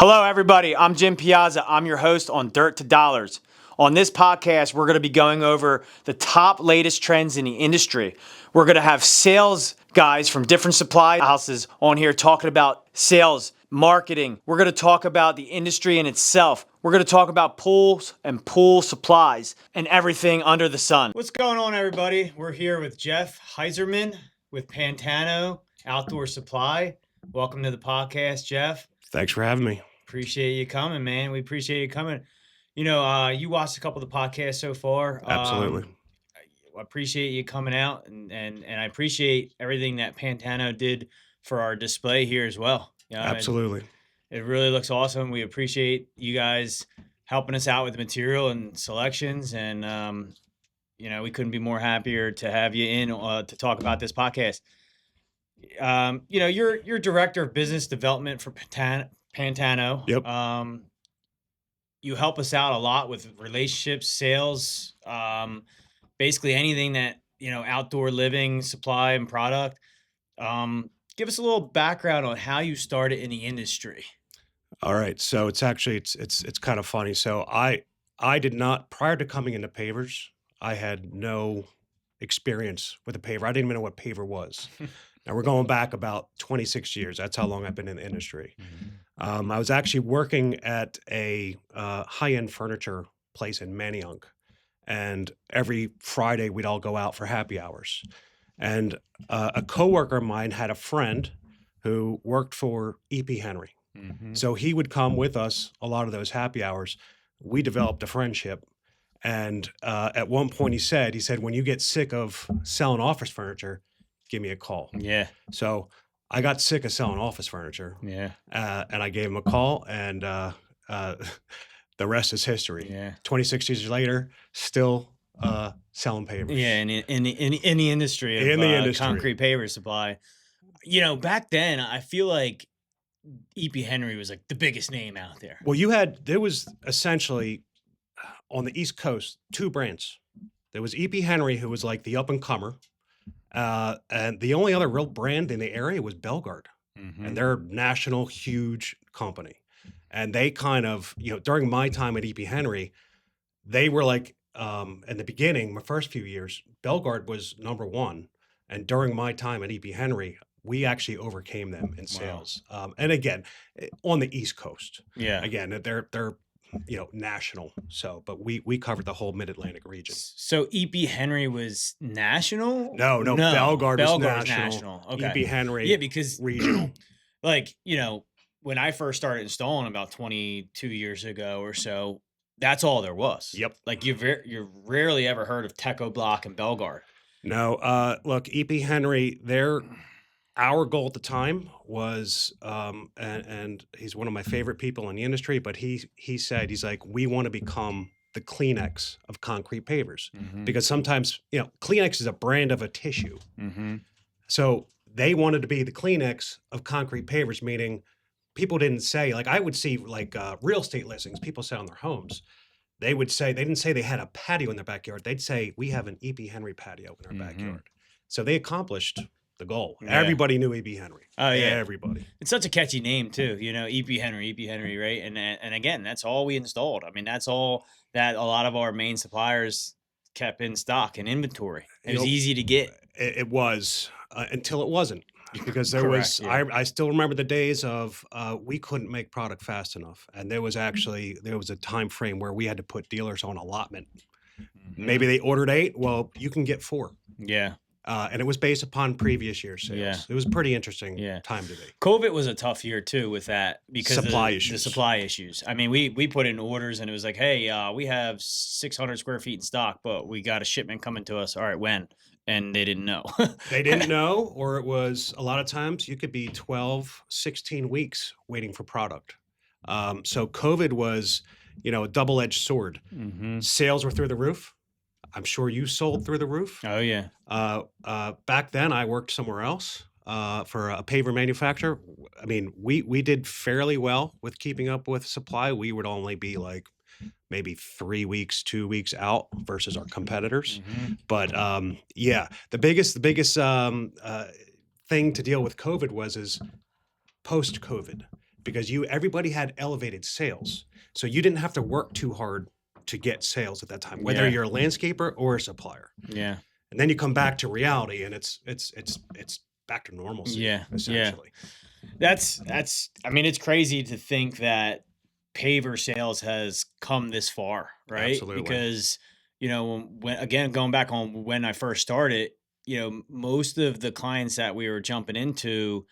Hello, everybody. I'm Jim Piazza. I'm your host on Dirt to Dollars. On this podcast, we're going to be going over the top latest trends in the industry. We're going to have sales guys from different supply houses on here talking about sales, marketing. We're going to talk about the industry in itself. We're going to talk about pools and pool supplies and everything under the sun. What's going on, everybody? We're here with Jeff Heisserman with Pantano Outdoor Supply. Welcome to the podcast, Jeff. Thanks for having me. Appreciate you coming, man. We appreciate you coming. You know, you watched a couple of the podcasts so far. Absolutely. I appreciate you coming out, and I appreciate everything that Pantano did for our display here as well. You know, Absolutely. It really looks awesome. We appreciate you guys helping us out with the material and selections, and you know, we couldn't be more happier to have you in to talk about this podcast. You know, you're director of business development for Pantano. Yep. You help us out a lot with relationships, sales, basically anything that, you know, outdoor living, supply and product. Give us a little background on how you started in the industry. All right. So it's actually it's kind of funny. So I did not, prior to coming into pavers, I had no experience with a paver. I didn't even know what paver was. Now we're going back about 26 years. That's how long I've been in the industry. I was actually working at a high-end furniture place in Manayunk, and every Friday we'd all go out for happy hours. And a coworker of mine had a friend who worked for E.P. Henry. So he would come with us a lot of those happy hours. We developed a friendship. And at one point he said, when you get sick of selling office furniture, give me a call. Yeah. So I got sick of selling office furniture. Yeah. And I gave him a call, and the rest is history. Yeah. 26 years later, still selling pavers. Yeah, in the industry of concrete paver supply. You know, back then, I feel like E.P. Henry was like the biggest name out there. Well, there was essentially on the East Coast, two brands. There was E.P. Henry, who was like the up and comer. And the only other real brand in the area was Belgard. And they're a national, huge company. And they kind of, you know, during my time at E.P. Henry, they were like, in the beginning, my first few years, Belgard was number one. And during my time at E.P. Henry, we actually overcame them in sales. Wow. And again, on the East Coast. Yeah. Again, they're you know, national. So, but we covered the whole Mid-Atlantic region. So E.P. Henry was national? No, Belgard was was national. Okay. E.P. Henry, yeah, because regional. Like, you know, when I first started installing about 22 years ago or so, that's all there was. Yep. Like you've rarely ever heard of Techo Block and Belgard. No, look, E.P. Henry, our goal at the time was, and he's one of my favorite people in the industry, but he said, he's like, we want to become the Kleenex of concrete pavers. Because sometimes, you know, Kleenex is a brand of a tissue. So they wanted to be the Kleenex of concrete pavers, meaning people didn't say, like I would see like real estate listings, people say on their homes, they would say, they didn't say they had a patio in their backyard. They'd say, we have an E.P. Henry patio in our backyard. So they accomplished the goal. Yeah. Everybody knew E.P. Henry. Oh yeah, everybody. It's such a catchy name too, you know, E.P. Henry, right? And again, that's all we installed. I mean, that's all that a lot of our main suppliers kept in stock and inventory. It was easy to get. It was until it wasn't, because there was. Yeah. I still remember the days of we couldn't make product fast enough, and there was a time frame where we had to put dealers on allotment. Maybe they ordered 8. Well, you can get 4. Yeah. And it was based upon previous year's sales. Yeah. It was a pretty interesting time to be. COVID was a tough year too with that because the supply issues. I mean, we put in orders and it was like, hey, we have 600 square feet in stock, but we got a shipment coming to us. All right, when? And they didn't know. They didn't know, or it was a lot of times you could be 12, 16 weeks waiting for product. So COVID was, you know, a double-edged sword. Sales were through the roof. I'm sure you sold through the roof. Oh yeah. Back then, I worked somewhere else for a paver manufacturer. I mean, we did fairly well with keeping up with supply. We would only be like maybe 3 weeks, 2 weeks out versus our competitors. But yeah, the biggest thing to deal with COVID was post-COVID. because everybody had elevated sales. So you didn't have to work too hard to get sales at that time, whether Yeah. you're a landscaper or a supplier. Yeah. And then you come back to reality, and it's back to normalcy, Yeah. Yeah. essentially. That's I mean, it's crazy to think that paver sales has come this far, right? Absolutely. Because, when again, going back on when I first started, most of the clients that we were jumping into,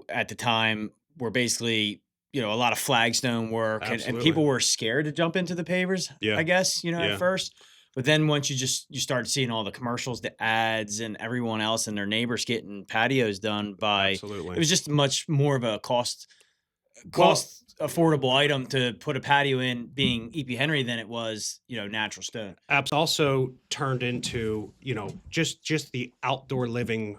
at the time were basically, a lot of flagstone work, and Absolutely. people were scared to jump into the pavers, Yeah. I guess, at Yeah. first. But then once you start seeing all the commercials, the ads, and everyone else and their neighbors getting patios done by, it Absolutely. was just much more of a cost Well, affordable item to put a patio in being EP Henry than it was, natural stone. apps also turned into, just the outdoor living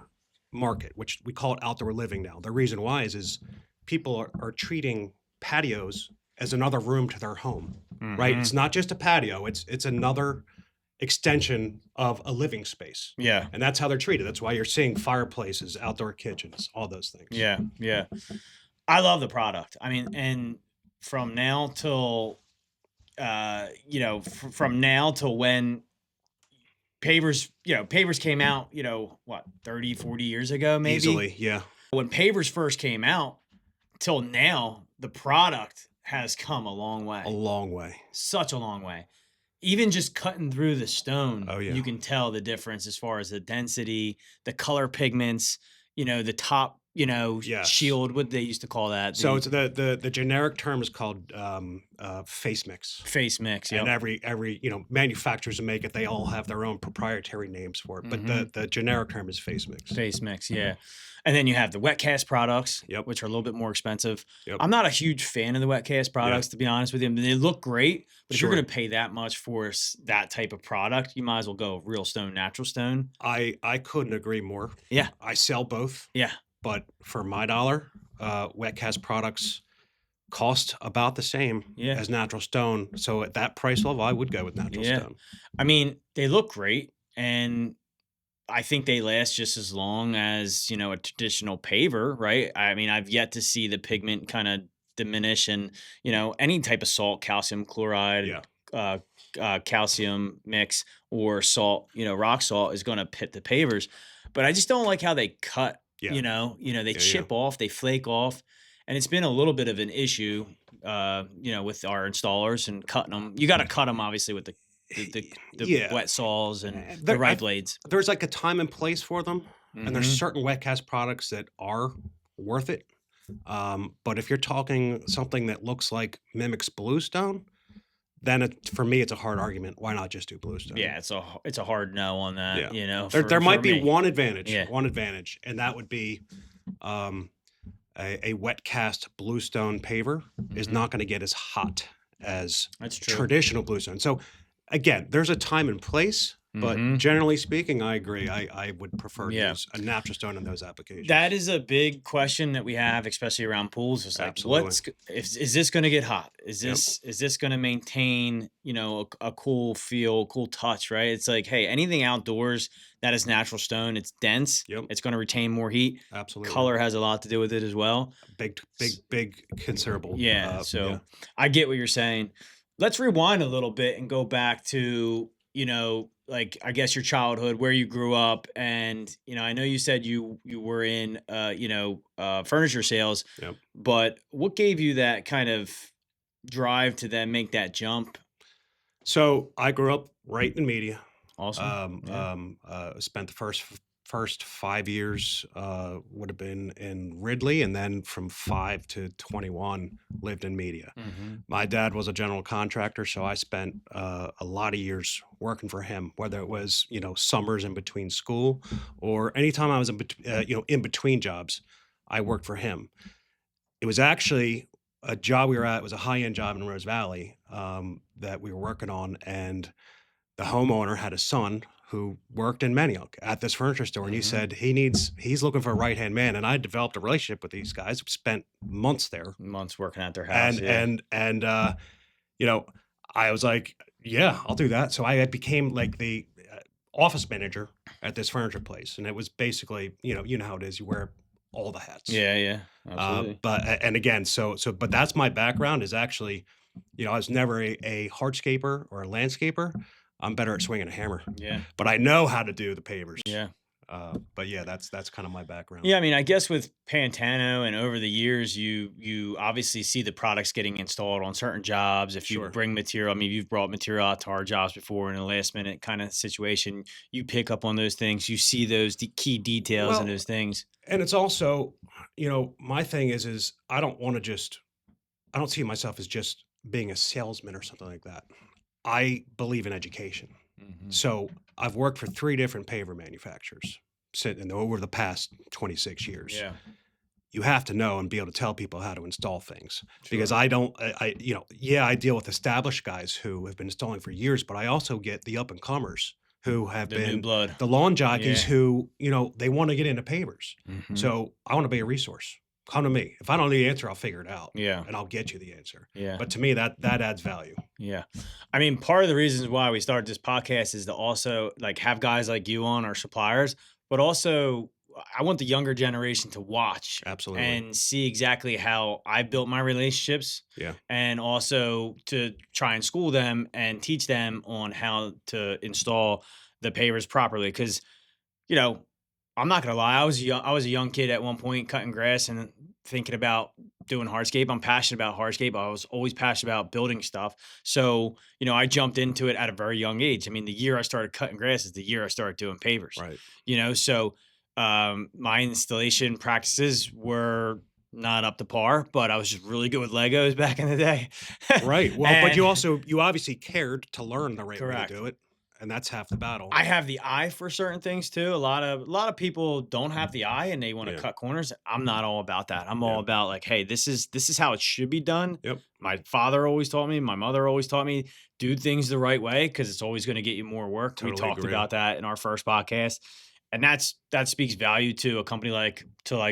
market, which we call it outdoor living now. The reason why is people are treating patios as another room to their home, right? Mhm. It's not just a patio, it's another extension of a living space. Yeah. And that's how they're treated. That's why you're seeing fireplaces, outdoor kitchens, all those things. Yeah. Yeah. I love the product. I mean, and from now till from now till when pavers came out, what, 30, 40 years ago, maybe. Easily, yeah. When pavers first came out till now, the product has come a long way. A long way. Such a long way. Even just cutting through the stone, Oh, yeah. you can tell the difference as far as the density, the color pigments, the top, Yes. shield, what they used to call that. So the it's the generic term is called face mix. face mix. And Yeah. every manufacturers who make it, they all have their own proprietary names for it. But Mhm. the generic term is face mix. Face mix, yeah. And then you have the wet cast products, Yep. which are a little bit more expensive. Yep. I'm not a huge fan of the wet cast products, to be honest with you. They look great, but if you're Sure. going to pay that much for that type of product, you might as well go real stone, natural stone. I couldn't agree more. Yeah. I sell both, Yeah. but for my dollar, wet cast products cost about the same Yeah. as natural stone. So at that price level, I would go with natural Yeah. stone. I mean, they look great, and I think they last just as long as, a traditional paver, right? I mean, I've yet to see the pigment kind of diminish, and, any type of salt, calcium chloride, Yeah. calcium mix, or salt, rock salt is going to pit the pavers. But I just don't like how they cut, Yeah. they Yeah. chip off, they flake off. And it's been a little bit of an issue, with our installers and cutting them. You got to cut them, obviously, with the Yeah. wet saws and the There- right I've- blades. There's like a time and place for them. And there's Mhm. certain wet cast products that are worth it. But if you're talking something that looks like mimics bluestone, then for me, it's a hard argument. Why not just do bluestone? Yeah, it's a hard no on that. Yeah. For, There might for be me. one advantage, Yeah. and that would be a wet cast bluestone paver is Mhm. not going to get as hot as That's true. traditional bluestone. So again, there's a time and place, but Mhm. generally speaking, I agree. I would prefer to Yeah. use a natural stone in those applications. That is a big question that we have, especially around pools. It's like, Absolutely. is this going to get hot? Is Yep. this going to maintain, a cool feel, cool touch, right? It's like, hey, anything outdoors that is natural stone, it's dense. Yep. It's going to retain more heat. Absolutely. Color has a lot to do with it as well. Big considerable. Yeah. So I get what you're saying. Let's rewind a little bit and go back to, like, I guess your childhood, where you grew up. And, I know you said you were in, furniture sales, Yep. but what gave you that kind of drive to then make that jump? So I grew up right in media. Awesome. Yeah. Spent the first 5 years would have been in Ridley, and then from 5 to 21 lived in media. Mhm. My dad was a general contractor, so I spent a lot of years working for him, whether it was summers in between school or anytime I was in between jobs, I worked for him. It was actually a job we were at. It was a high end job in Rose Valley that we were working on, and the homeowner had a son who worked in Manioc at this furniture store, and he Mhm. said he's looking for a right hand man. And I developed a relationship with these guys. Spent months there, Months working at their house. and I was like, yeah, I'll do that. So I became like the office manager at this furniture place, and it was basically you know how it is. You wear all the hats. Yeah, absolutely. And again, but that's my background is actually, I was never a hardscaper or a landscaper. I'm better at swinging a hammer, Yeah, but I know how to do the pavers. yeah. But yeah, that's kind of my background. Yeah, I mean, I guess with Pantano and over the years, you obviously see the products getting installed on certain jobs. If you Sure. bring material, I mean, you've brought material out to our jobs before in a last minute kind of situation. You pick up on those things. You see those key details and Well, those things. and it's also, my thing is I I don't see myself as just being a salesman or something like that. I believe in education. Hmm. So I've worked for 3 different paver manufacturers over the past 26 years. Yeah, You have to know and be able to tell people how to install things because sure. I don't, yeah, I deal with established guys who have been installing for years, but I also get the up and comers who have The new been blood. the lawn jockeys Yeah. who, they want to get into pavers. Hmm. So I want to be a resource. Come to me. If I don't know the answer, I'll figure it out Yeah. and I'll get you the answer. Yeah. But to me, that adds value. Yeah. I mean, part of the reasons why we started this podcast is to also like have guys like you on our suppliers, but also I want the younger generation to watch Absolutely. and see exactly how I built my relationships Yeah. and also to try and school them and teach them on how to install the pavers properly. Cause you know, I'm not gonna lie. I was a young kid at one point cutting grass and thinking about doing hardscape. I'm passionate about hardscape. I was always passionate about building stuff. So, I jumped into it at a very young age. I mean, the year I started cutting grass is the year I started doing pavers. Right. So my installation practices were not up to par, but I was just really good with Legos back in the day. Right. Well, but And you obviously cared to learn the right way to correct. do it, and that's half the battle. I have the eye for certain things too. A lot of people don't have the eye and they want to Yeah. cut corners. I'm not all about that. I'm all Yeah. about like, hey, this is how it should be done. Yep. My father always taught me, my mother always taught me, do things the right way because it's always going to get you more work. We Totally talked agree. about that in our first podcast. And that speaks value to a company like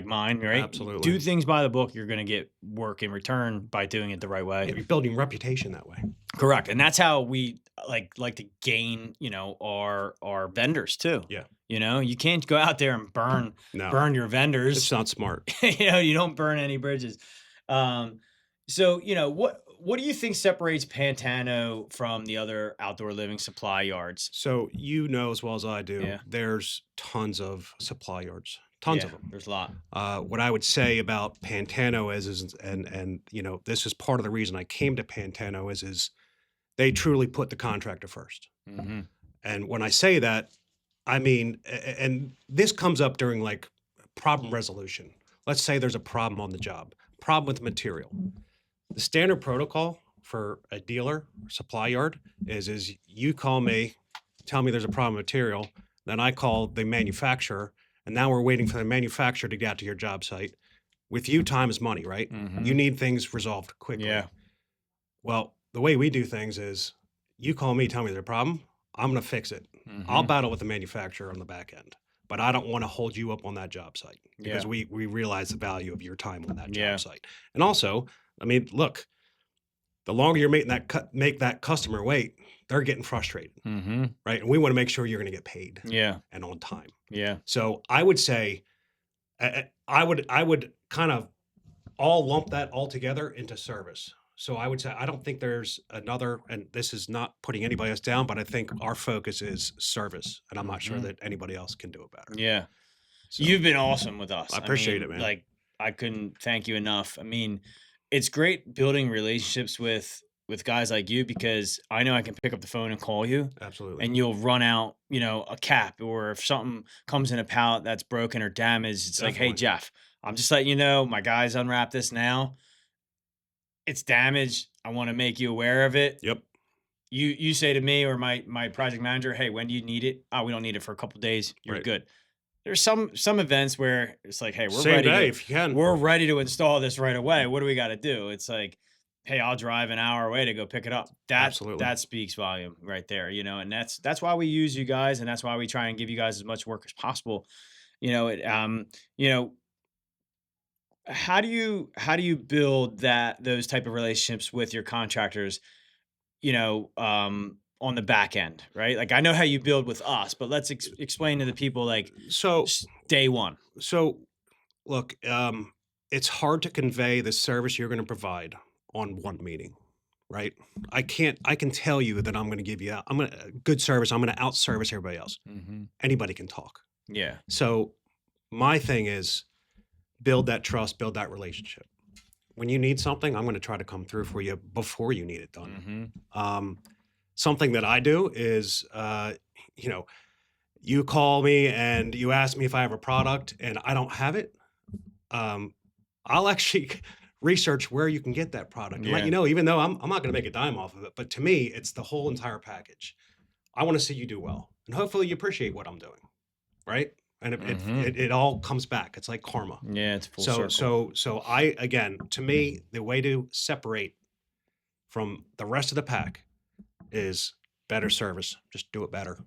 mine, right? Absolutely. Do things by the book, you're going to get work in return by doing it the right way. Yeah, you're building reputation that way. Correct. And that's how we like to gain, our vendors too. Yeah. You can't go out there and No, burn your it's vendors. not smart. You don't burn any bridges. So, what do you think separates Pantano from the other outdoor living supply yards? So as well as I do, Yeah. there's tons of supply yards, tons Yeah, of them. there's a lot. What I would say about Pantano is and this is part of the reason I came to Pantano is they truly put the contractor first. Hmm. And when I say that, I mean, and this comes up during like problem resolution. Let's say there's a problem on the job, problem with material. The standard protocol for a dealer or supply yard is you call me, tell me there's a problem with material, then I call the manufacturer, and now we're waiting for the manufacturer to get out to your job site. With you, time is money, right? Hmm. You need things resolved quickly. Yeah. Well, the way we do things is you call me, tell me there's a problem, I'm going to fix it. I'll Hmm. battle with the manufacturer on the back end, but I don't want to hold you up on that job site because Yeah. we realize the value of your time on that job Yeah. site. And also, I mean, look, the longer you're making make that customer wait, they're getting frustrated, Hmm. right? And we want to make sure you're going to get paid Yeah. and on time. Yeah. So I would say, I would kind of all lump that all together into service. So I would say I don't think there's another, and this is not putting anybody else down, but I think our focus is service, and I'm not sure Mhm. that anybody else can do it better. Yeah. So You've been awesome with us. I appreciate mean, it, man. Like I couldn't thank you enough. I mean, it's great building relationships with guys like you because I know I can pick up the phone and call you Absolutely. and you'll run out, a cap or if something comes in a pallet that's broken or damaged, it's like, "Hey, Definitely. Jeff, I'm just letting you know my guys unwrap this now. It's damaged. I want to make you aware of it. Yep. You say to me or my project manager, "Hey, when do you need it?" "Oh, we don't need it for a couple days." "You're Right. good." There's some events where it's like, "Hey, Same day if you can. we're ready to install this right away. What do we got to do?" It's like, "Hey, I'll drive an hour away to go pick it up." Absolutely. That speaks volume right there, and that's why we use you guys and that's why we try and give you guys as much work as possible. You know, how do you build those type of relationships with your contractors, on the back end, right? Like I know how you build with us, but let's explain to the people like So day one. so Look, it's hard to convey the service you're going to provide on one meeting, right? I can tell you that I'm going to give you, good service. I'm going to outservice everybody else. Mm-hmm. Anybody can talk. Yeah. So my thing is build that trust, build that relationship. When you need something, I'm going to try to come through for you before you need it done. Mm-hmm. Something that I do is, you know, you call me and you ask me if I have a product and I don't have it. I'll actually research where you can get that product and let Yeah. you know, even though I'm not going to make a dime off of it. But to me, it's the whole entire package. I want to see you do well, and hopefully you appreciate what I'm doing, right? And it all comes back. It's like karma. Yeah, it's full So circle. I again, to me, the way to separate from the rest of the pack is better service. Just do it better.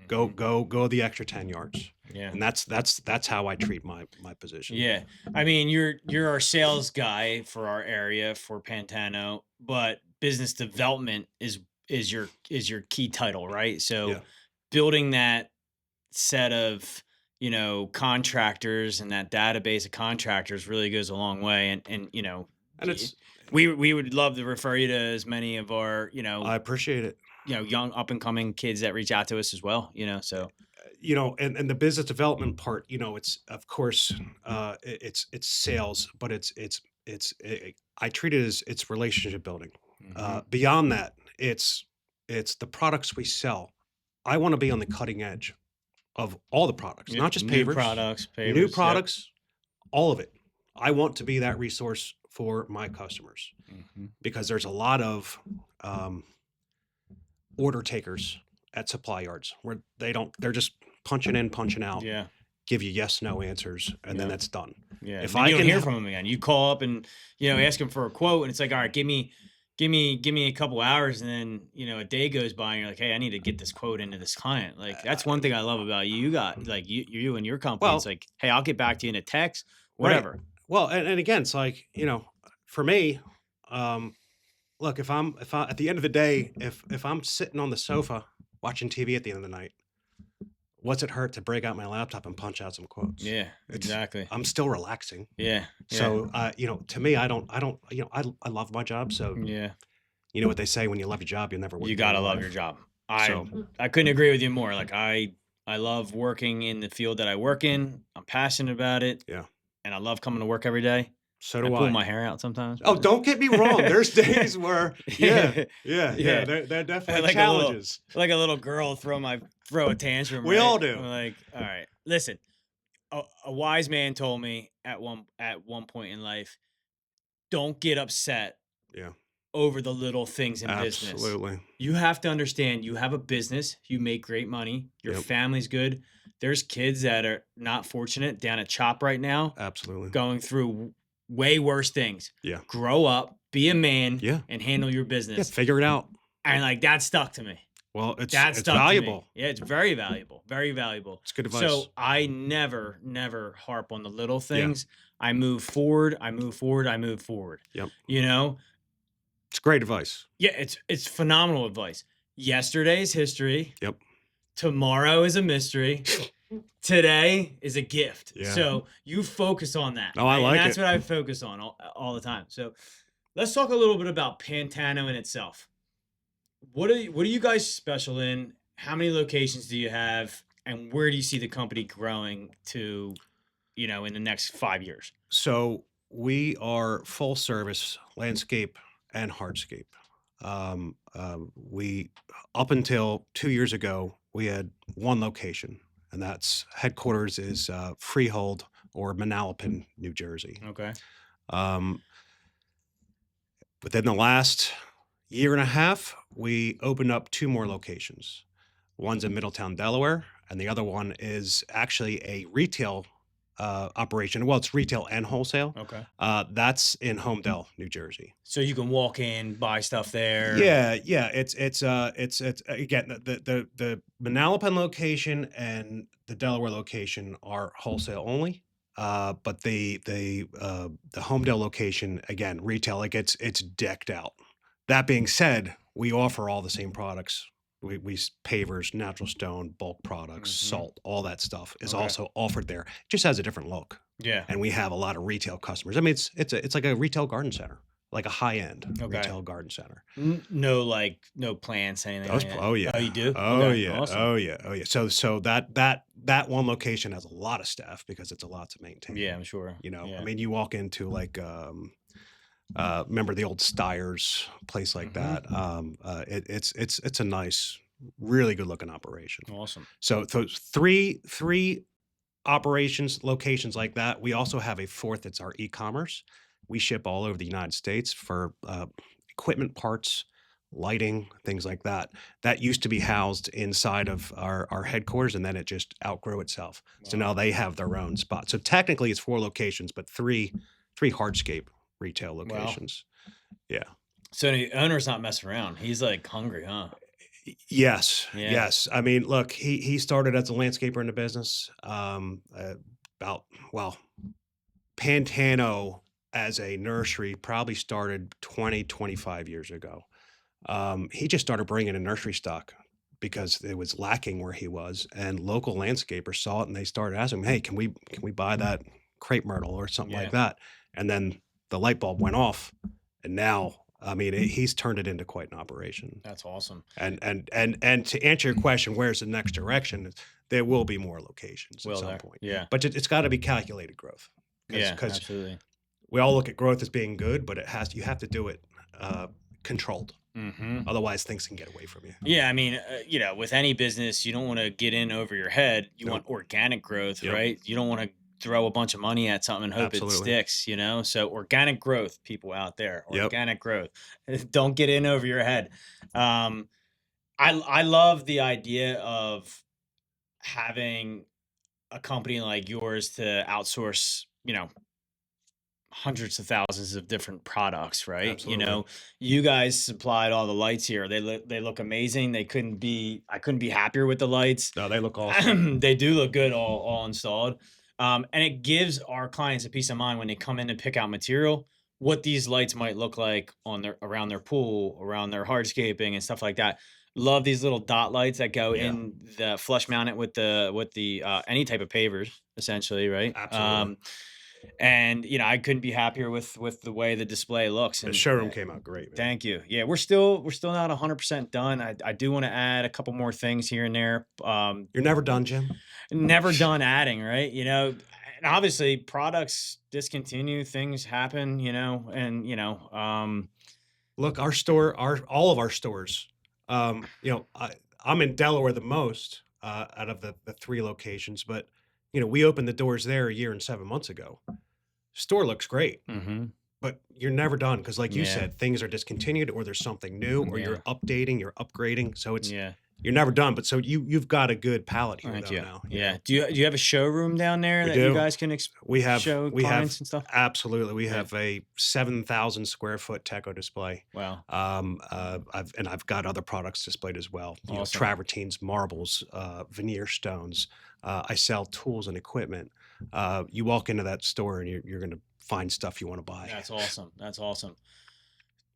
Go the extra 10 yards. Yeah. And that's how I treat my position. Yeah. I mean, you're our sales guy for our area for Pantano, but business development is your key title, right? So Yeah. building that set of, contractors and that database of contractors really goes a long way. And And it's we would love to refer you to as many of our, I appreciate it. young up and coming kids that reach out to us as well, so. And the business development part, it's of course it's sales, but I treat it as it's relationship building. Beyond that, it's the products we sell. I want to be on the cutting edge of all the products, not just New pavers, products, new pavers, yep. products, all of it. I want to be that resource for my customers because there's a lot of order takers at supply yards where they're just punching in, punching out, Yeah. give you yes, no answers, and then that's done. Yeah. If Then I you don't can hear from them again. You call up and, ask them for a quote, and it's like, all right, give me a couple hours, and then, a day goes by and you're like, hey, I need to get this quote into this client. Like, that's one thing I love about you. You got like you and your company. Well, it's like, hey, I'll get back to you in a text, whatever. Right. Well, and again, it's like, for me, look, if I at the end of the day, if I'm sitting on the sofa watching TV at the end of the night, what's it hurt to break out my laptop and punch out some quotes? Yeah, exactly. I'm still relaxing. Yeah. So, to me, I love my job. So, Yeah. you know what they say, when you love your job, you'll never work. You a day in gotta your love life. your job. So, I couldn't agree with you more. Like I love working in the field that I work in. I'm passionate about it. yeah. And I love coming to work every day. So I do pull I. my hair out sometimes. Oh, don't get me wrong. There's days where, yeah. Yeah. They're definitely like challenges. like a little girl throw a tantrum. We right? all do. I'm like, all right, listen. A wise man told me at one point in life, don't get upset. Yeah. Over the little things in business. Absolutely. You have to understand you have a business, you make great money, your family's good. There's kids that are not fortunate down at CHOP right now. Absolutely. Going through way worse things. Yeah. Grow up, be a man, Yeah. and handle your business. Yeah, figure it out. And like that stuck to me. Well, it's stuck valuable. To me. Yeah, it's very valuable. Very valuable. It's good advice. So I never harp on the little things. Yeah. I move forward. Yep. It's great advice. Yeah, it's phenomenal advice. Yesterday's history. Yep. Tomorrow is a mystery. Today is a gift. Yeah. So you focus on that. Oh, I like and that's it. what I focus on all the time. So let's talk a little bit about Pantano in itself. What are you guys special in? How many locations do you have? And where do you see the company growing to, in the next 5 years? So we are full service landscape and hardscape. We, up until 2 years ago, we had one location, and that's headquarters is Freehold or Manalapan, New Jersey. Okay. Within the last year and a half, we opened up 2 more locations. One's in Middletown, Delaware, and the other one is actually a retail operation. Well, it's retail and wholesale. Okay. That's in Homedale, New Jersey. So you can walk in, buy stuff there. Yeah. It's again, the Manalapan location and the Delaware location are wholesale only. But the Homedale location, again, retail, like it's decked out. That being said, we offer all the same products. We pavers, natural stone, bulk products, salt, all that stuff is also offered there. It just has a different look. Yeah. and we have a lot of retail customers. I mean, it's like a retail garden center, like a high-end Okay. retail garden center. No, like no plants, anything like that. Oh yeah. Oh, you do? Oh Okay. yeah. Awesome. Oh yeah. Oh yeah. So that one location has a lot of staff because it's a lot to maintain. Yeah, I'm sure. You know, I Yeah. mean, you walk into like remember the old Steyer's place like that. It's a nice, really good looking operation. Awesome. So those three operations locations like that. We also have a fourth. It's our e-commerce. We ship all over the United States for equipment parts, lighting, things like that. That used to be housed inside of our headquarters, and then it just outgrew itself. So now they have their own spot. So technically, it's 4 locations, but three hardscape retail Wow. locations. Yeah. So the owner's not messing around. He's like hungry, huh? Yes, Yeah. yes. I mean, look, he started as a landscaper in the business. Pantano as a nursery probably started 20, 25 years ago. He just started bringing in nursery stock because it was lacking where he was, and local landscapers saw it and they started asking him, "Hey, can we buy that crepe myrtle or something Yeah. like that?" And then the light bulb went off, and now I mean he's turned it into quite an operation. That's awesome. And to answer your question, where's the next direction? There will be more locations at some point. Yeah. But it's got to be calculated growth. Yeah, Because absolutely. we all look at growth as being good, but you have to do it controlled. Mm-hmm. Otherwise, things can get away from you. Yeah, I mean, with any business, you don't want to get in over your head. You Nope. want organic growth, Yep. right? You don't want to throw a bunch of money at something and hope it Absolutely. sticks, So organic growth, people out there, Yep. organic growth. Don't get in over your head. I love the idea of having a company like yours to outsource, hundreds of thousands of different products, right? Absolutely. You guys supplied all the lights here. They look amazing. I couldn't be happier with the lights. No, they look awesome. They do look good all installed. And it gives our clients a peace of mind when they come in and pick out material, what these lights might look like around their pool, around their hardscaping and stuff like that. Love these little dot lights that go Yeah. in the flush mounted with the any type of pavers, essentially, right? Absolutely. And I couldn't be happier with the way the display looks. The And showroom came out great, man. thank you. Yeah, we're still not 100% done. I do want to add a couple more things here and there. You're never done, Jim. Never done adding, right? And obviously products discontinue, things happen, and Look, all of our stores. I'm in Delaware the most out of the 3 locations, but we opened the doors there a year and 7 months ago. Store looks great, mm-hmm. but you're never done because, like you Yeah. said, things are discontinued or there's something new or you're updating, you're upgrading. So you're never done. But so you've got a good palette here Thank though you. now. Yeah. Do you have a showroom down there We that you do. guys can We have show clients and stuff? absolutely. We Yeah. have a 7,000 square foot Teco display. Wow. I've got other products displayed as well. Awesome. Travertines, marbles, veneer stones. I sell tools and equipment. You walk into that store and you're going to find stuff you want to buy. That's awesome. That's awesome.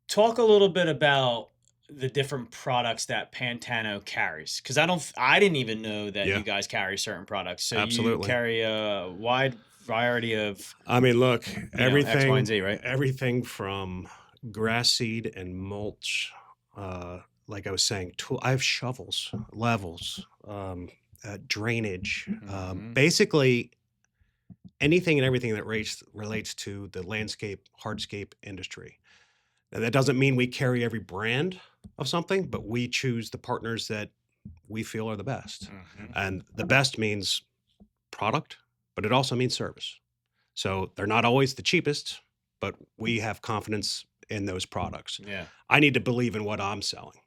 Talk a little bit about the different products that Pantano carries, because I didn't even know that Yeah. you guys carry certain products. So you Absolutely. carry a wide variety of I mean, look, X, Y, everything, and Z, right? everything from grass seed and mulch. Like I was saying, I have shovels, levels, drainage, Mhm. basically anything and everything that relates to the landscape, hardscape industry. Now, that doesn't mean we carry every brand of something, but we choose the partners that we feel are the best. Mhm. And the best means product, but it also means service. So they're not always the cheapest, but we have confidence in those products. Yeah. I need to believe in what I'm selling,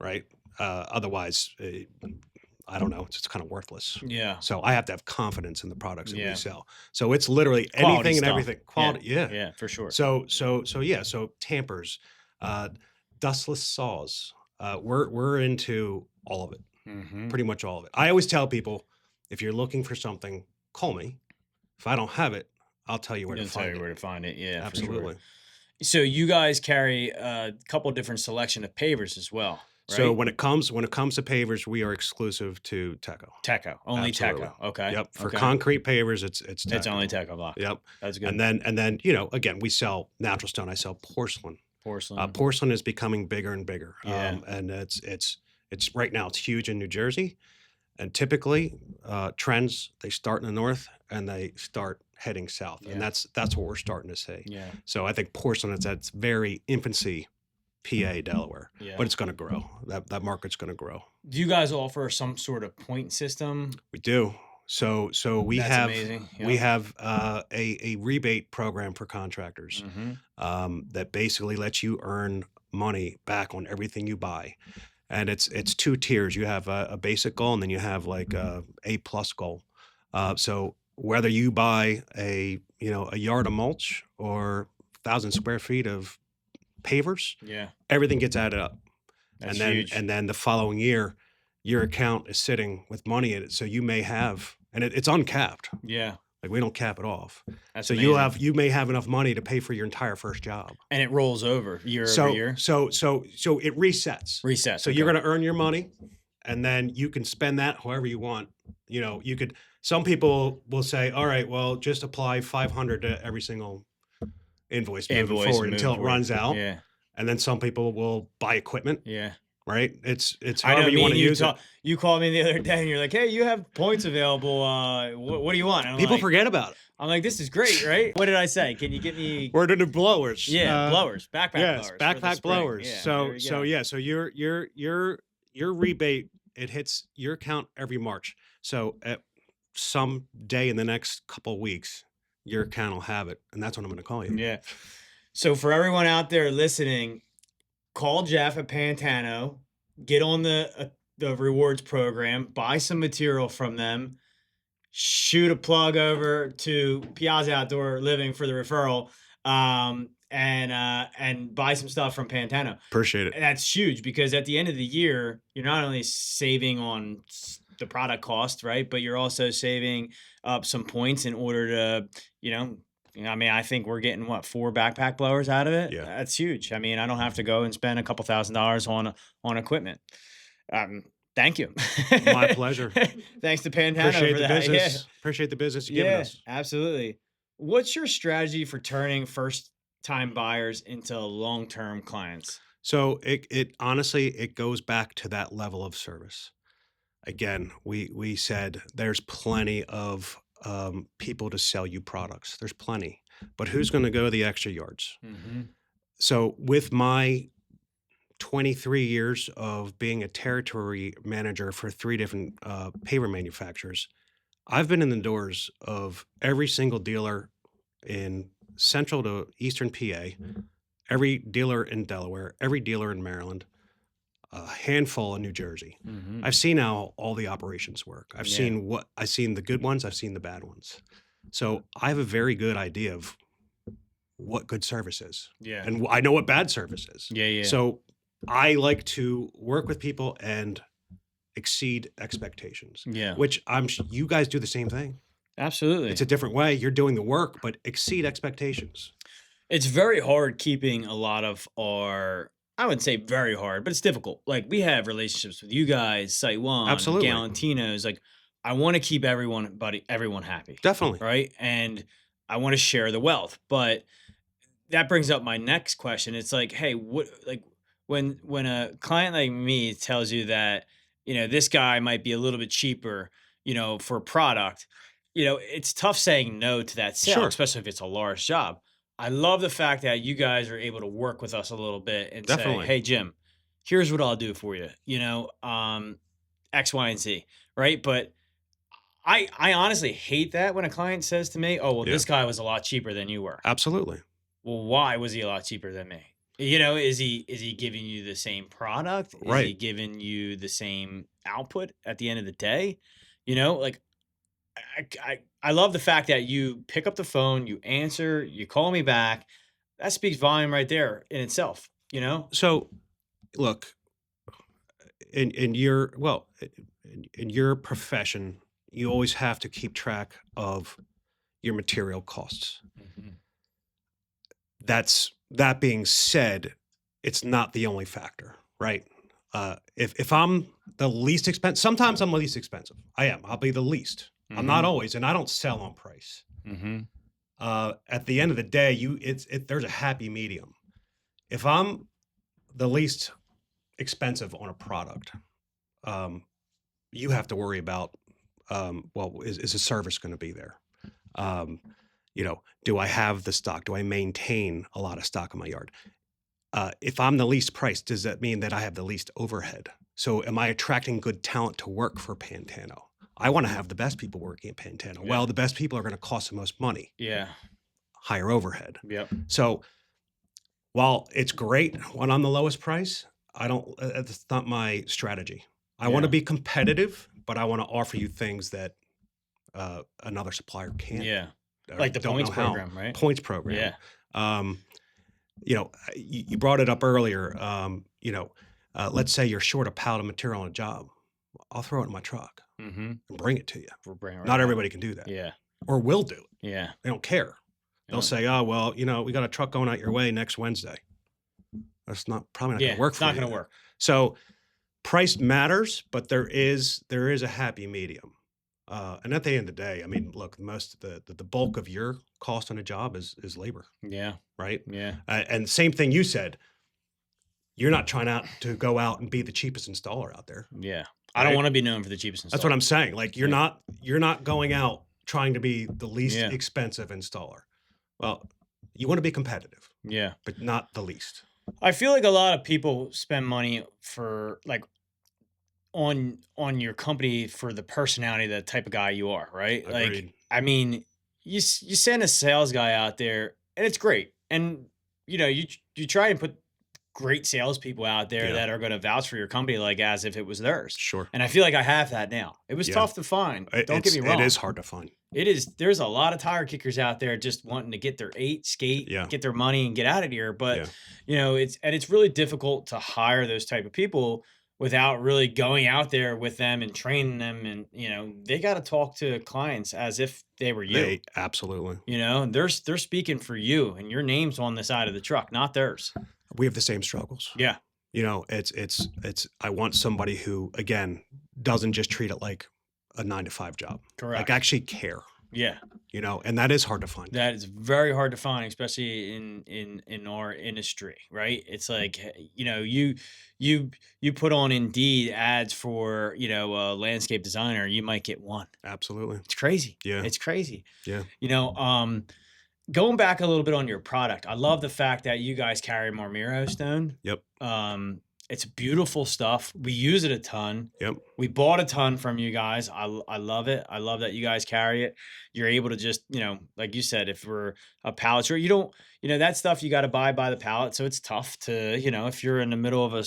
right? Otherwise, I don't know, it's kind of worthless. Yeah. So I have to have confidence in the products that Yeah. we sell. So it's literally Quality anything and stuff. everything. Quality, yeah. Yeah, for sure. So tampers, dustless saws. We're into all of it, Mhm. pretty much all of it. I always tell people, if you're looking for something, call me. If I don't have it, I'll tell you where to Didn't tell find you it. where to find it. Yeah, for sure. Absolutely. So you guys carry a couple different selection of pavers as well. So right? when it comes to pavers, we are exclusive to Teco. Teco, only Absolutely. Teco. Okay. Yep. For Okay. concrete pavers, it's It's Teco. only Teco block. Yep. That's And good. then again, we sell natural stone. I sell porcelain. Porcelain. Porcelain is becoming bigger and bigger. Yeah. And it's right now. It's huge in New Jersey. And typically, trends, they start in the north and they start heading south, and Yeah. that's what we're starting to see. Yeah. So I think porcelain is at its very infancy, PA, Delaware, Yeah. but it's going to grow. That market's going to grow. Do you guys offer some sort of point system? We do. So we That's have amazing. we Yep. have a rebate program for contractors that basically lets you earn money back on everything you buy. And it's two tiers. You have a basic goal, and then you have like a plus goal. So whether you buy a yard of mulch or 1,000 square feet of pavers, Yeah. everything gets added up. That's and huge. then the following year, your account is sitting with money in it. So you may have, and it's uncapped. Yeah. Like we don't cap it off. That's So amazing. you may have enough money to pay for your entire first job. And it rolls over year So over year. so it resets. Resets. So you're going to earn your money, and then you can spend that however you want. You could. Some people will say, "All right, well, just apply 500 to every single invoice moving forward until it runs out." Yeah. And then some people will buy equipment. Yeah. Right? It's I know. however you want to use it. You called me the other day and you're like, "Hey, you have points available. What do you want?" And I'm People like, forget about it. I'm like, "This is great, right?" What did I say? Can you get me? We're doing the blowers. Yeah, blowers, backpack Yes, blowers. for the backpack spring. blowers. Yeah, there So we go. so your rebate, it hits your account every March. So at some day in the next couple of weeks, your account will have it, and that's when I'm going to call you. Yeah. So for everyone out there listening, call Jeff at Pantano, get on the rewards program, buy some material from them, shoot a plug over to Piazza Outdoor Living for the referral, and buy some stuff from Pantano. Appreciate it. And that's huge because at the end of the year, you're not only saving on the product cost, right? But you're also saving up some points in order to, I mean, I think we're getting 4 backpack blowers out of it. Yeah. That's huge. I mean, I don't have to go and spend a couple $1,000s on equipment. Thank you. My pleasure. Thanks to Pantano Appreciate for the that. business. Appreciate the business you're giving us. Absolutely. What's your strategy for turning first-time buyers into long-term clients? So it honestly, it goes back to that level of service. Again, we said there's plenty of people to sell you products. There's plenty, but who's going to go the extra yards? Mm-hmm. So with my 23 years of being a territory manager for 3 different paver manufacturers, I've been in the doors of every single dealer in central to eastern PA, every dealer in Delaware, every dealer in Maryland, a handful in New Jersey. Mm-hmm. I've seen how all the operations work. I've Yeah. seen the good ones, I've seen the bad ones. So I have a very good idea of what good service is. Yeah. And I know what bad service is. Yeah. So I like to work with people and exceed expectations, Yeah. which you guys do the same thing. Absolutely. It's a different way. You're doing the work, but exceed expectations. It's very hard keeping a lot of I wouldn't say very hard, but it's difficult. Like we have relationships with you guys, Site One, Absolutely. Galantino's. Like I want to keep everyone happy. Definitely. Right. And I want to share the wealth. But that brings up my next question. It's like, hey, when a client like me tells you that, this guy might be a little bit cheaper, for a product, it's tough saying no to that sale, Sure. especially if it's a large job. I love the fact that you guys are able to work with us a little bit and Definitely. say, hey, Jim, here's what I'll do for you, X, Y, and Z, right? But I honestly hate that when a client says to me, oh, well, this guy was a lot cheaper than you were. Absolutely. Well, why was he a lot cheaper than me? Is he giving you the same product? Is Right. he giving you the same output at the end of the day? Like I love the fact that you pick up the phone, you answer, you call me back. That speaks volume right there in itself, So look, in your profession, you always have to keep track of your material costs. Mhm. That being said, it's not the only factor, right? if I'm the least expensive, sometimes I'm the least expensive. I am. I'll be the least. I'm not always, and I don't sell on price. Mm-hmm. At the end of the day, there's a happy medium. If I'm the least expensive on a product, you have to worry about, well, is the service going to be there? Do I have the stock? Do I maintain a lot of stock in my yard? If I'm the least priced, does that mean that I have the least overhead? So am I attracting good talent to work for Pantano? I want to have the best people working at Pantano. Yeah. Well, the best people are going to cost the most money. Yeah. Higher overhead. Yep. So while it's great when I'm the lowest price, it's not my strategy. I want to be competitive, but I want to offer you things that another supplier can't. Yeah. or Like the don't points know how. program, right? Points program. Yeah. You brought it up earlier. Let's say you're short a pallet of material on a job. I'll throw it in my truck Mm-hmm. and bring it to you. We'll bring it right Not back. everybody can do that. Yeah. Or will do it. Yeah. They don't care. They'll say, oh, well, we got a truck going out your way next Wednesday. That's probably not going to work for you. It's not going to work. So price matters, but there is a happy medium. And at the end of the day, I mean, look, the bulk of your cost on a job is labor. Yeah. Right. Yeah. And same thing you said. You're not trying to go out and be the cheapest installer out there. Yeah. I don't want to be known for the cheapest installer. That's what I'm saying. Like you're not going out trying to be the least expensive installer. Well, you want to be competitive. Yeah. But not the least. I feel like a lot of people spend money for like on your company for the personality, the type of guy you are, right? Agreed. Like, I mean, you send a sales guy out there and it's great. And you try and put great salespeople out there that are going to vouch for your company, like as if it was theirs. Sure. And I feel like I have that now. It was tough to find. Don't get me wrong. It is hard to find. It is. There's a lot of tire kickers out there just wanting to get their skate, get their money and get out of here. But, it's really difficult to hire those type of people without really going out there with them and training them. And, they got to talk to clients as if they were you. Absolutely. They're speaking for you and your name's on the side of the truck, not theirs. We have the same struggles. Yeah. I want somebody who, again, doesn't just treat it like a 9-to-5 job. Correct. Like actually care. Yeah. And that is hard to find. That is very hard to find, especially in our industry, right? It's like, you put on Indeed ads for, a landscape designer, you might get one. Absolutely. It's crazy. Yeah. It's crazy. Yeah. Going back a little bit on your product, I love the fact that you guys carry Marmero stone. Yep. It's beautiful stuff. We use it a ton. Yep. We bought a ton from you guys. I love it. I love that you guys carry it. You're able to just, like you said, if we're a pallet store, you don't, that stuff you got to buy by the pallet. So it's tough to, if you're in the middle of a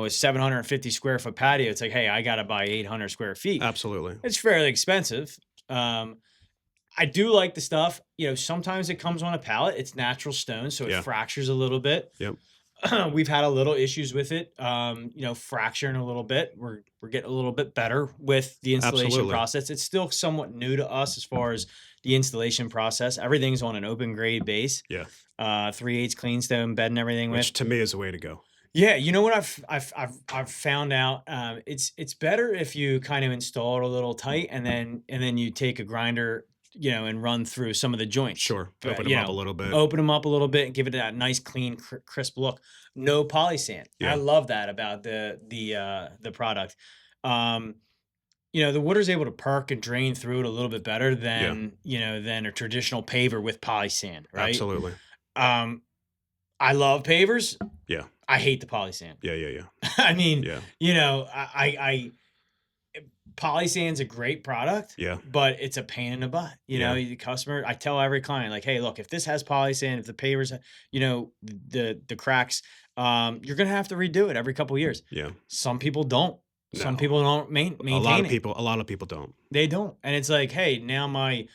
750 square foot patio, it's like, hey, I got to buy 800 square feet. Absolutely. It's fairly expensive. I do like the stuff, sometimes it comes on a pallet. It's natural stone, so it fractures a little bit. Yep. We've had a little issues with it, fracturing a little bit. We're getting a little bit better with the installation process. It's still somewhat new to us as far as the installation process. Everything's on an open grade base. Yeah. 3/8 clean stone bed and everything. Which to me is the way to go. Yeah, you know what I've found out. It's better if you kind of install it a little tight and then you take a grinder, and run through some of the joints. Sure. Open them up a little bit. Open them up a little bit and give it that nice, clean, crisp look. No polysand. Yeah. I love that about the product. The water's able to perk and drain through it a little bit better than a traditional paver with polysand, right? Absolutely. I love pavers. Yeah. I hate the polysand. Yeah. I mean, I polysand's a great product, but it's a pain in the butt. The customer, I tell every client, like, hey, look, if this has polysand, if the pavers, the cracks, you're going to have to redo it every couple of years. Yeah. Some people don't. No. Some people don't maintain a lot of people don't. They don't. And it's like, hey, now my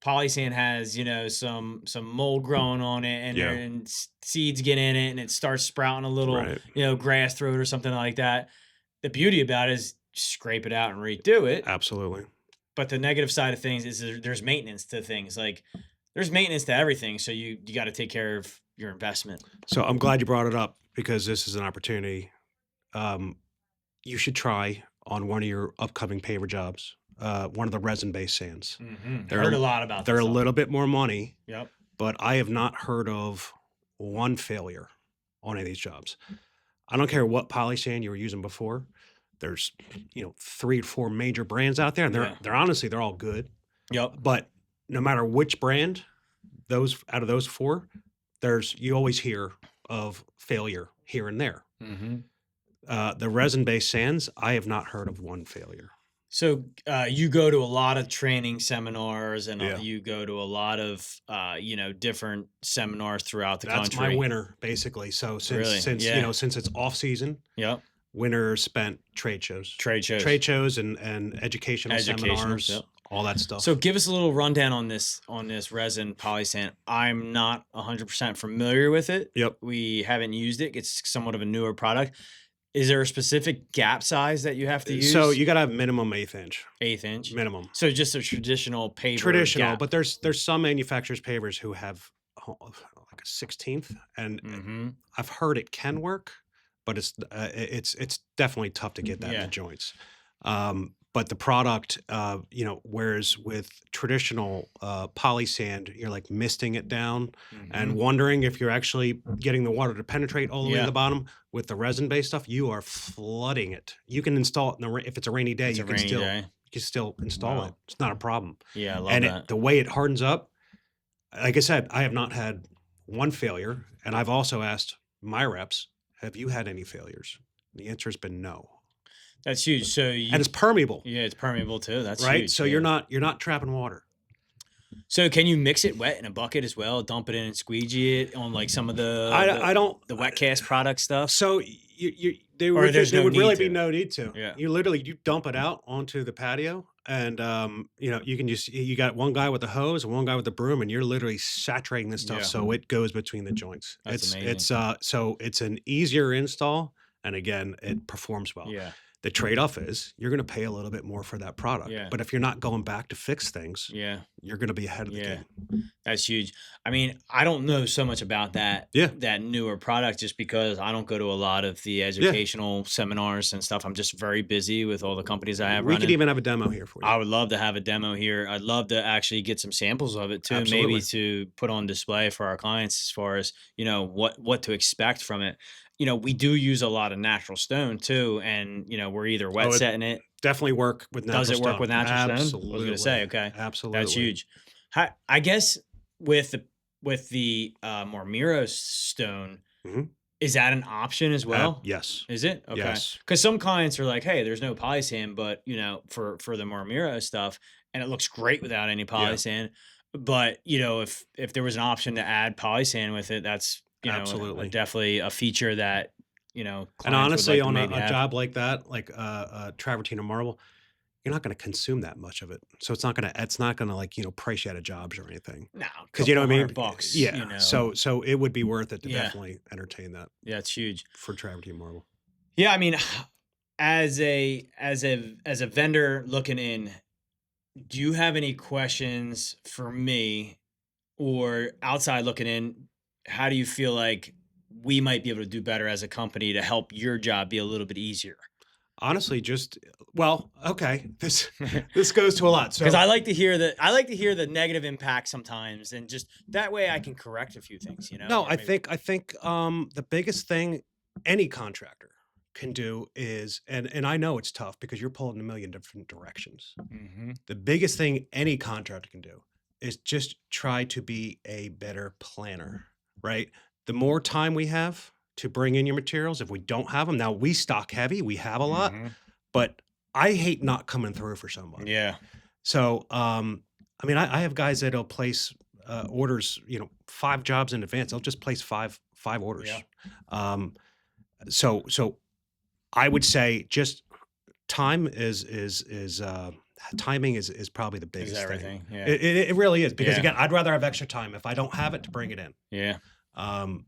polysand has, some mold growing on it and seeds get in it and it starts sprouting a little, grass through it or something like that. The beauty about it is scrape it out and redo it. Absolutely. But the negative side of things is there's maintenance to things. Like there's maintenance to everything. So you got to take care of your investment. So I'm glad you brought it up because this is an opportunity you should try on one of your upcoming paver jobs, one of the resin-based sands. Heard a lot about They're this a stuff. little bit more money, Yep. but I have not heard of one failure on any of these jobs. I don't care what poly sand you were using before. There's 3 or 4 major brands out there, and they're honestly they're all good. Yep. But no matter which brand, those out of those 4, you always hear of failure here and there. The resin-based sands, I have not heard of one failure. So you go to a lot of training seminars, and Yeah. you go to a lot of different seminars throughout the That's country. my winter, basically. So Really? since Yeah. since it's off season, Yep. winter spent trade shows, and educational seminars, yep. all that stuff. So give us a little rundown on this resin polysand. I'm not 100% familiar with it. Yep. We haven't used it. It's somewhat of a newer product. Is there a specific gap size that you have to use? So you got to have minimum 1/8 inch. 1/8 inch Minimum. So just a traditional paver gap. But there's some manufacturers pavers who have like a 1/16, and I've heard it can work, but it's definitely tough to get that in the joints. But the product, whereas with traditional poly sand, you're like misting it down and wondering if you're actually getting the water to penetrate all the way to the bottom. With the resin-based stuff, you are flooding it. You can install it if it's a rainy day. You can still install it. It's not a problem. Yeah, I love that. The way it hardens up, like I said, I have not had one failure, and I've also asked my reps, "Have you had any failures?" The answer has been no. That's huge. So and it's permeable. Yeah, it's permeable too. That's right. Huge. So you're not trapping water. So can you mix it wet in a bucket as well? Dump it in and squeegee it on like some of the wet cast product stuff. So there would really be no need to. Yeah. You dump it out onto the patio, and you got one guy with the hose and one guy with the broom, and you're literally saturating this stuff so it goes between the joints. That's amazing. It's an easier install, and again, it performs well. Yeah. The trade-off is you're going to pay a little bit more for that product. Yeah. But if you're not going back to fix things, you're going to be ahead of the game. That's huge. I mean, I don't know so much about that newer product just because I don't go to a lot of the educational seminars and stuff. I'm just very busy with all the companies I have running. We could even have a demo here for you. I would love to have a demo here. I'd love to actually get some samples of it too, Absolutely. maybe to put on display for our clients as far as, what to expect from it. We do use a lot of natural stone too, and we're either wet setting it. Definitely work with natural stone. Does it work with natural stone? Absolutely. I was going to say, okay, absolutely, that's huge. I guess with the Marmiro stone, is that an option as well? Yes. Is it? Okay. Yes. Because some clients are like, hey, there's no polysand, but for the Marmiro stuff, and it looks great without any polysand. But if there was an option to add polysand with it, that's absolutely definitely a feature that and honestly, like on a job like that, like travertine marble, you're not going to consume that much of it, so it's not going to price you out of jobs or anything. No, because you know what I mean. $200, yeah. So it would be worth it to definitely entertain that. Yeah, it's huge for travertine marble. Yeah, I mean, as a vendor looking in, do you have any questions for me, or outside looking in? How do you feel like we might be able to do better as a company to help your job be a little bit easier? Honestly, okay. This goes to a lot. So because I like to hear the negative impact sometimes, and just that way I can correct a few things. No, I think the biggest thing any contractor can do is, and I know it's tough because you're pulling a million different directions. The biggest thing any contractor can do is just try to be a better planner. Right. The more time we have to bring in your materials, if we don't have them, now we stock heavy, we have a lot, but I hate not coming through for somebody. Yeah. So, I I have guys that'll place orders, 5 jobs in advance. They'll just place five orders. Yeah. So I would say just time timing is probably the biggest thing. Yeah. It really is, because again, I'd rather have extra time if I don't have it to bring it in. Yeah.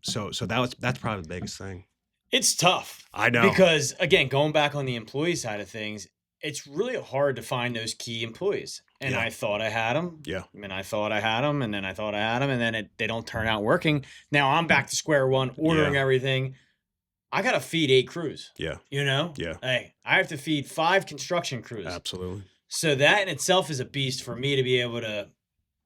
So that's probably the biggest thing. It's tough. I know. Because again, going back on the employee side of things, it's really hard to find those key employees. And I thought I had them. Yeah. And I thought I had them, and then I thought I had them, and then they don't turn out working. Now I'm back to square one, ordering everything. I got to feed 8 crews. Yeah. You know? Yeah. Hey, I have to feed 5 construction crews. Absolutely. So that in itself is a beast for me to be able to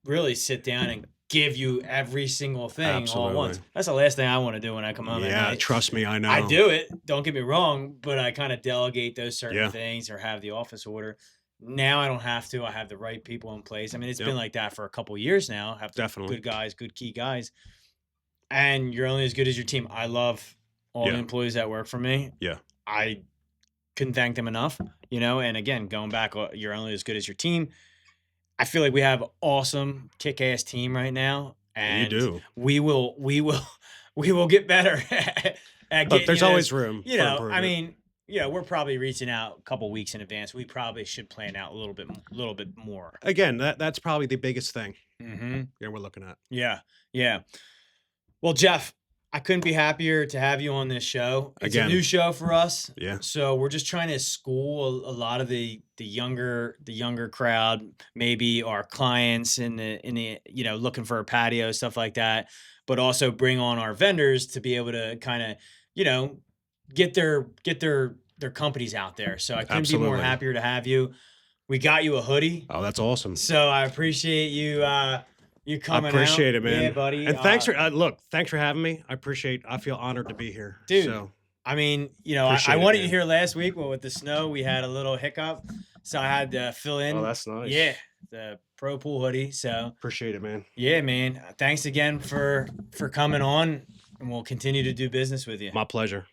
really sit down and give you every single thing all at once. Absolutely. That's the last thing I want to do when I come home at Yeah, night. trust me, I know. I do it, don't get me wrong, but I kind of delegate those certain Yeah. things or have the office order. Now I don't have to. I have the right people in place. I mean, it's Yep. been like that for a couple of years now. I have Definitely. good guys, good key guys. And you're only as good as your team. I love all Yeah. the employees that work for me. Yeah. I couldn't thank them enough, you know, and again, going back, you're only as good as your team. I feel like we have an awesome kick-ass team right now. And You do. we will get better at Look, getting there's you always those, room you for know, I improvement. mean, you know, we're probably reaching out a couple weeks in advance. We probably should plan out a little bit more. Again, that's probably the biggest thing Mm-hmm. we're looking at. Yeah. Yeah. Well, Jeff, I couldn't be happier to have you on this show. It's Again. a new show for us. Yeah. So we're just trying to school a lot of the younger crowd, maybe our clients in the you know, looking for a patio, stuff like that, but also bring on our vendors to be able to kind of, you know, get their companies out there. So I couldn't be more Absolutely. happier to have you. We got you a hoodie. Oh, that's awesome. So I appreciate you you coming I appreciate out. it, man. Yeah, buddy. And thanks for thanks for having me. I feel honored to be here. Dude. So I mean, you know, I Appreciate it, wanted you man. here last week, but with the snow, we had a little hiccup, so I had to fill in. Oh, that's nice. Yeah, the Pro Pool hoodie. So Appreciate it, man. yeah, man. Thanks again for coming on, and we'll continue to do business with you. My pleasure.